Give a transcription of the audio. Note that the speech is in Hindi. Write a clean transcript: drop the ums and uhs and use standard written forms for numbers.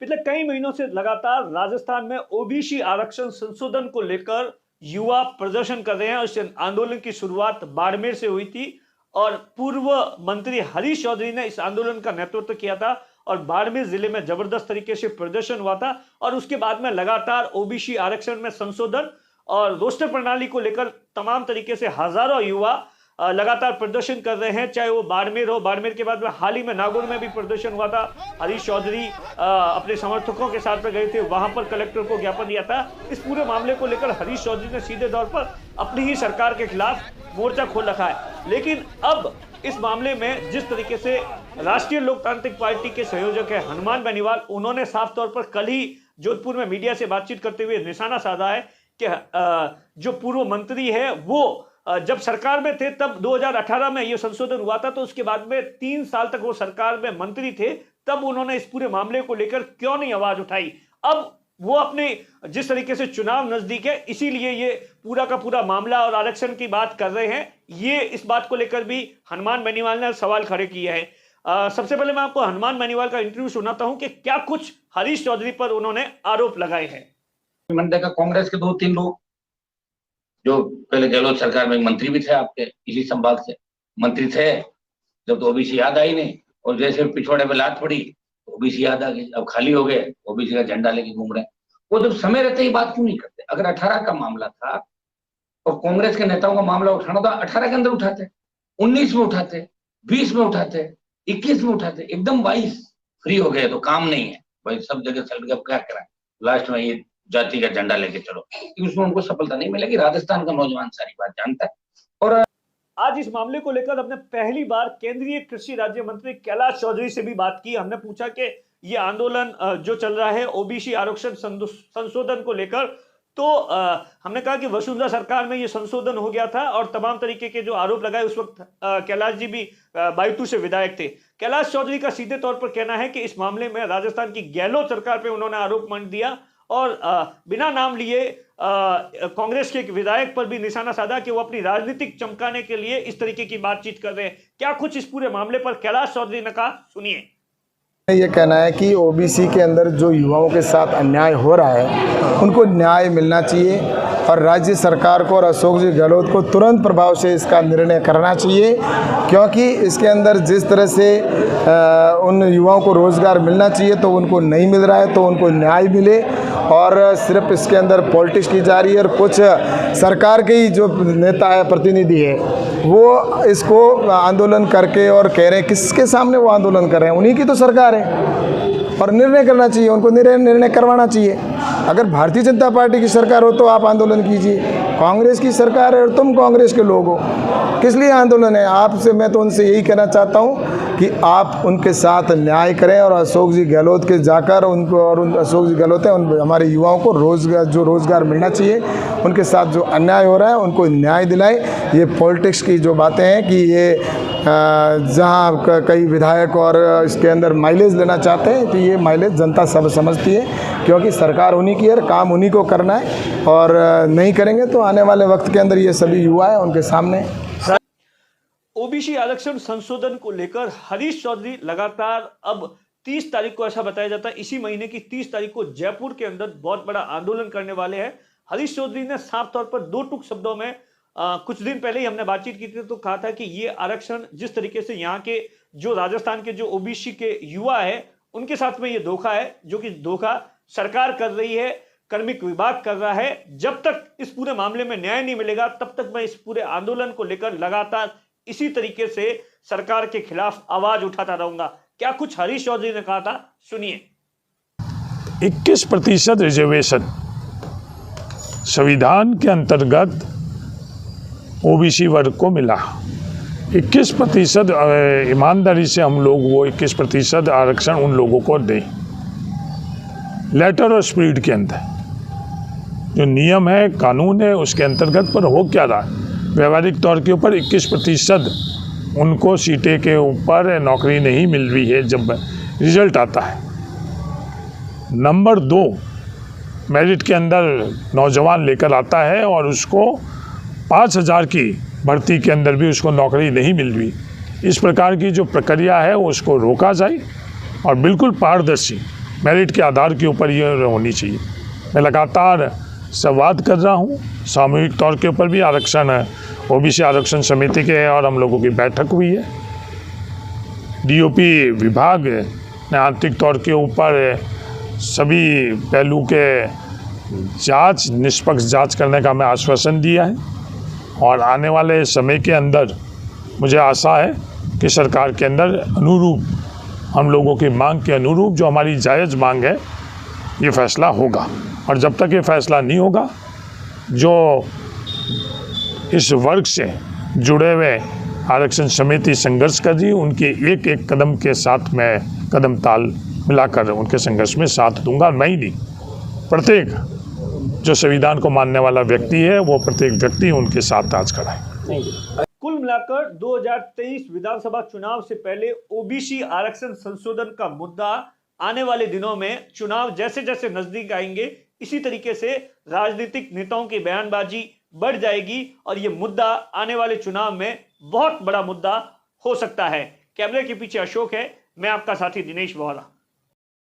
पिछले कई महीनों से लगातार राजस्थान में ओबीसी आरक्षण संशोधन को लेकर युवा प्रदर्शन कर रहे हैं। इस आंदोलन की शुरुआत बाड़मेर से हुई थी और पूर्व मंत्री हरीश चौधरी ने इस आंदोलन का नेतृत्व किया था और बाड़मेर जिले में जबरदस्त तरीके से प्रदर्शन हुआ था। और उसके बाद में लगातार ओबीसी आरक्षण में संशोधन और रोस्टर प्रणाली को लेकर तमाम तरीके से हजारों युवा लगातार प्रदर्शन कर रहे हैं, चाहे वो बाड़मेर हो। बाड़मेर के बाद में हाल ही में नागौर में भी प्रदर्शन हुआ था। हरीश चौधरी अपने समर्थकों के साथ में गए थे, वहां पर कलेक्टर को ज्ञापन दिया था। इस पूरे मामले को लेकर हरीश चौधरी ने सीधे तौर पर अपनी ही सरकार के खिलाफ मोर्चा खोल रखा है। लेकिन अब इस मामले में जिस तरीके से राष्ट्रीय लोकतांत्रिक पार्टी के संयोजक है हनुमान बेनीवाल, उन्होंने साफ तौर पर कल ही जोधपुर में मीडिया से बातचीत करते हुए निशाना साधा है कि जो पूर्व मंत्री है वो जब सरकार में थे तब 2018 में यह संशोधन हुआ था, तो उसके बाद में 3 साल तक वो सरकार में मंत्री थे, तब उन्होंने इस पूरे मामले को लेकर क्यों नहीं आवाज उठाई। अब वो अपने जिस तरीके से चुनाव नजदीक है, इसीलिए ये पूरा का पूरा मामला और आरक्षण की बात कर रहे हैं। ये इस बात को लेकर भी हनुमान बेनीवाल ने सवाल खड़े किए हैं। सबसे पहले मैं आपको हनुमान बेनीवाल का इंटरव्यू सुनाता हूं कि क्या कुछ हरीश चौधरी पर उन्होंने आरोप लगाए हैं। मैंने देखा कांग्रेस के 2-3 लोग जो पहले गहलोत सरकार में मंत्री भी थे, आपके इसी संभाग से मंत्री थे, जब तो ओबीसी याद आई नहीं, और जैसे पिछवाड़े में लात पड़ी ओबीसी याद आ गई। अब खाली हो गए, ओबीसी का झंडा लेके घूम रहे हैं। वो जब समय रहते ही बात क्यों नहीं करते? अगर 18 का मामला था और कांग्रेस के नेताओं का मामला उठाना था, 18 के अंदर उठाते, 19 में उठाते, 20 में उठाते, 21 में उठाते। एकदम 22 फ्री हो गए तो काम नहीं है भाई, सब जगह चल गए, क्या कराए, लास्ट में ये जाति का झंडा लेके चलो, उसमें उनको सफलता नहीं मिलेगी। राजस्थान का नौजवान सारी बात जानता है। और आज इस मामले को लेकर हमने पहली बार केंद्रीय कृषि राज्य मंत्री कैलाश चौधरी से भी बात की। हमने पूछा कि ये आंदोलन जो चल रहा है ओबीसी आरक्षण संशोधन को लेकर, तो हमने कहा कि वसुंधरा सरकार में ये संशोधन हो गया था और तमाम तरीके के जो आरोप लगाए उस वक्त कैलाश जी भी बायतू से विधायक थे। कैलाश चौधरी का सीधे तौर पर कहना है कि इस मामले में राजस्थान की गहलोत सरकार पे उन्होंने आरोप मान दिया और बिना नाम लिए कांग्रेस के एक विधायक पर भी निशाना साधा कि वो अपनी राजनीतिक चमकाने के लिए इस तरीके की बातचीत कर रहे हैं। क्या कुछ इस पूरे मामले पर कैलाश चौधरी ने कहा, सुनिए। ये कहना है कि ओबीसी के अंदर जो युवाओं के साथ अन्याय हो रहा है उनको न्याय मिलना चाहिए और राज्य सरकार को और अशोक जी गहलोत को तुरंत प्रभाव से इसका निर्णय करना चाहिए, क्योंकि इसके अंदर जिस तरह से उन युवाओं को रोज़गार मिलना चाहिए तो उनको नहीं मिल रहा है, तो उनको न्याय मिले। और सिर्फ इसके अंदर पॉलिटिक्स की जा रही है और कुछ सरकार के ही जो नेता है, प्रतिनिधि है, वो इसको आंदोलन करके और कह रहे हैं, किसके सामने वो आंदोलन कर रहे हैं? उन्हीं की तो सरकार है और निर्णय करना चाहिए, उनको निर्णय करवाना चाहिए। अगर भारतीय जनता पार्टी की सरकार हो तो आप आंदोलन कीजिए, कांग्रेस की सरकार है और तुम कांग्रेस के लोग हो, किस लिए आंदोलन है? आपसे मैं तो उनसे यही कहना चाहता हूँ कि आप उनके साथ न्याय करें और अशोक जी गहलोत के जाकर उनको, और अशोक जी गहलोत है, उन हमारे युवाओं को रोज़गार मिलना चाहिए, उनके साथ जो अन्याय हो रहा है उनको न्याय दिलाएं। ये पॉलिटिक्स की जो बातें हैं कि ये जहाँ कई विधायक और इसके अंदर माइलेज लेना चाहते हैं, तो ये माइलेज जनता सब समझती है, क्योंकि सरकार उन्हीं की है, काम उन्हीं को करना है और नहीं करेंगे तो आने वाले वक्त के अंदर ये सभी युवा है उनके सामने। ओबीसी आरक्षण संशोधन को लेकर हरीश चौधरी लगातार अब 30 तारीख को, ऐसा बताया जाता है इसी महीने की 30 तारीख को जयपुर के अंदर बहुत बड़ा आंदोलन करने वाले हैं। हरीश चौधरी ने साफ तौर पर 2 टूक शब्दों में कुछ दिन पहले ही हमने बातचीत की थी तो कहा था कि ये आरक्षण जिस तरीके से यहाँ के जो राजस्थान के जो ओबीसी के युवा है उनके साथ में ये धोखा है, जो कि धोखा सरकार कर रही है, कार्मिक विभाग कर रहा है। जब तक इस पूरे मामले में न्याय नहीं मिलेगा तब तक मैं इस पूरे आंदोलन को लेकर लगातार इसी तरीके से सरकार के खिलाफ आवाज उठाता रहूंगा। क्या कुछ हरीश चौधरी ने कहा था, सुनिए। 21% रिजर्वेशन संविधान के अंतर्गत ओबीसी वर्ग को मिला। 21% ईमानदारी से हम लोग वो 21% आरक्षण उन लोगों को दें। लेटर और स्पीड के अंदर जो नियम है, कानून है, उसके अंतर्गत पर हो क्या रहा है? व्यवहारिक तौर के ऊपर 21% उनको सीटें के ऊपर नौकरी नहीं मिल रही है जब रिजल्ट आता है। नंबर 2, मेरिट के अंदर नौजवान लेकर आता है और उसको 5000 की भर्ती के अंदर भी उसको नौकरी नहीं मिल रही। इस प्रकार की जो प्रक्रिया है उसको रोका जाए और बिल्कुल पारदर्शी मेरिट के आधार के ऊपर ये होनी चाहिए। मैं लगातार संवाद कर रहा हूँ, सामूहिक तौर के ऊपर भी आरक्षण है, ओबीसी आरक्षण समिति के और हम लोगों की बैठक हुई है। डीओपी विभाग ने आंतरिक तौर के ऊपर सभी पहलू के जांच, निष्पक्ष जांच करने का हमें आश्वासन दिया है और आने वाले समय के अंदर मुझे आशा है कि सरकार के अंदर अनुरूप, हम लोगों की मांग के अनुरूप, जो हमारी जायज़ मांग है, ये फैसला होगा। और जब तक ये फैसला नहीं होगा, जो इस वर्ग से जुड़े हुए आरक्षण समिति संघर्ष कर रही है, उनके एक एक कदम के साथ मैं कदम ताल मिलाकर उनके संघर्ष में साथ दूंगा। मैं ही नहीं, प्रत्येक जो संविधान को मानने वाला व्यक्ति है, वो प्रत्येक व्यक्ति उनके साथ आज खड़ा है। कुल मिलाकर 2023 विधानसभा चुनाव से पहले ओबीसी आरक्षण संशोधन का मुद्दा आने वाले दिनों में, चुनाव जैसे जैसे नजदीक आएंगे, इसी तरीके से राजनीतिक नेताओं की बयानबाजी बढ़ जाएगी और ये मुद्दा आने वाले चुनाव में बहुत बड़ा मुद्दा हो सकता है। कैमरे के पीछे अशोक है, मैं आपका साथी दिनेश बोहरा।